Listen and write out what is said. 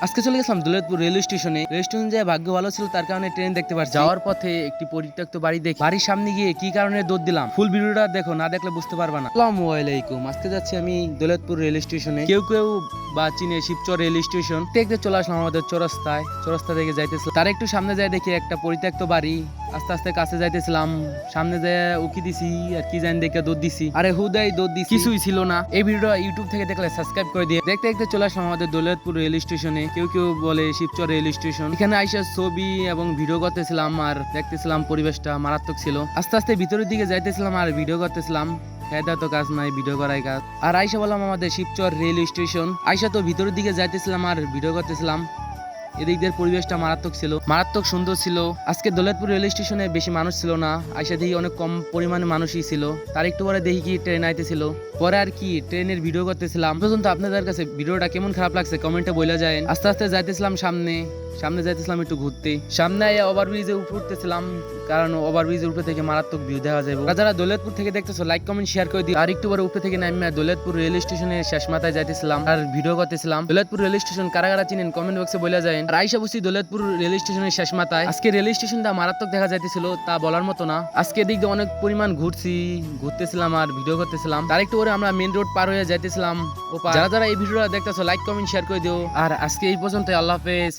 আজকে চলে গেছিলাম দৌলতপুর রেল স্টেশনে। রেল স্টেশন যে ভাগ্য ভালো ছিল, তার কারণে ট্রেন দেখতে পাচ্ছি। যাওয়ার পথে একটি পরিত্যক্ত বাড়ি দেখি। বাড়ির সামনে গিয়ে কি কারণে দৌড় দিলাম, ফুল ভিডিওটা দেখো, না দেখলে বুঝতে পারবা না। আসসালামু আলাইকুম। আজকে যাচ্ছি আমি দৌলতপুর রেল স্টেশনে। কেউ কেউ বা চিনে শিবচর রেল স্টেশন। দেখতে চলে আসলাম আমাদের চৌরাস্তায়। চৌরাস্তা থেকে যাইতেছিলাম, তার একটু সামনে যায় দেখি একটা পরিত্যক্ত বাড়ি। আস্তে আস্তে কাছে যাইতেছিলাম, সামনে যায় উকি দিছি আর কি জানি দেখে দৌড় দিছি। আরে হুদাই দৌড় দিছি, কিছুই ছিল না। এই ভিডিওটা ইউটিউব থেকে দেখলে সাবস্ক্রাইব করে দিয়ে। দেখতে দেখতে চলে আসলাম আমাদের দৌলতপুর রেল স্টেশনে। কেউ কেউ বলে শিবচর রেল স্টেশন। এখানে আইসা ছবি এবং ভিডিও করতেছিলাম আর দেখতেছিলাম, পরিবেশটা মারাত্মক ছিল। আস্তে আস্তে ভিতরের দিকে যাইতেছিলাম আর ভিডিও করতেছিলাম। ফায়দা তো কাজ নাই, ভিডিও করাই কাজ। আর আইসা বললাম আমাদের শিবচর রেল স্টেশন। আইসা তো ভিতরের দিকে যাইতেছিলাম আর ভিডিও করতেছিলাম। এদিকদের পরিবেশটা মারাত্মক ছিল, মারাত্মক সুন্দর ছিল। আজকে দৌলতপুর রেল স্টেশনে বেশি মানুষ ছিল না, আইসা দেখি অনেক কম পরিমাণে মানুষই ছিল। তার একটু পরে দেখি কি ট্রেন আইতেছিল। পরে আর কি ট্রেনের ভিডিও করতেছিলাম। পর্যন্ত আপনাদের কাছে ভিডিওটা কেমন খারাপ লাগছে কমেন্টে বলে যায়। আস্তে আস্তে যাইতেছিলাম সামনে যাইতেছিলাম একটু ঘুরতে। সামনে ওভারব্রিজে উঠতেছিলাম, কারণ ওভারব্রিজের উপরে থেকে মারাত্মক ভিউ দেখা যাবে। যারা দৌলতপুর থেকে দেখতেছো লাইক কমেন্ট শেয়ার করে দিও। আর একটু পরে উপরে থেকে নামিয়ে দৌলতপুর রেল স্টেশনের শেষ মাথায় যাইতেছিলাম আর ভিডিও করতেছিলাম। দৌলতপুর রেল স্টেশন কারা কারা চিনেন কমেন্ট বক্সে বলে যায়। আর আইসা বসি দৌলতপুর রেল স্টেশনের শেষ মাথায়। আজকে রেল স্টেশনটা মারাত্মক দেখা যাইতেছিল, তা বলার মতো না। আজকে এদিক দিয়ে অনেক পরিমাণ ঘুরতেছিলাম আর ভিডিও করতেছিলাম। তার একটু পরে আমরা মেন রোড পার হয়ে যাইতেছিলাম। যারা যারা এই ভিডিওটা দেখতেছো লাইক কমেন্ট শেয়ার করে দিও। আর আজকে এই পর্যন্ত, আল্লাহ হাফেজ।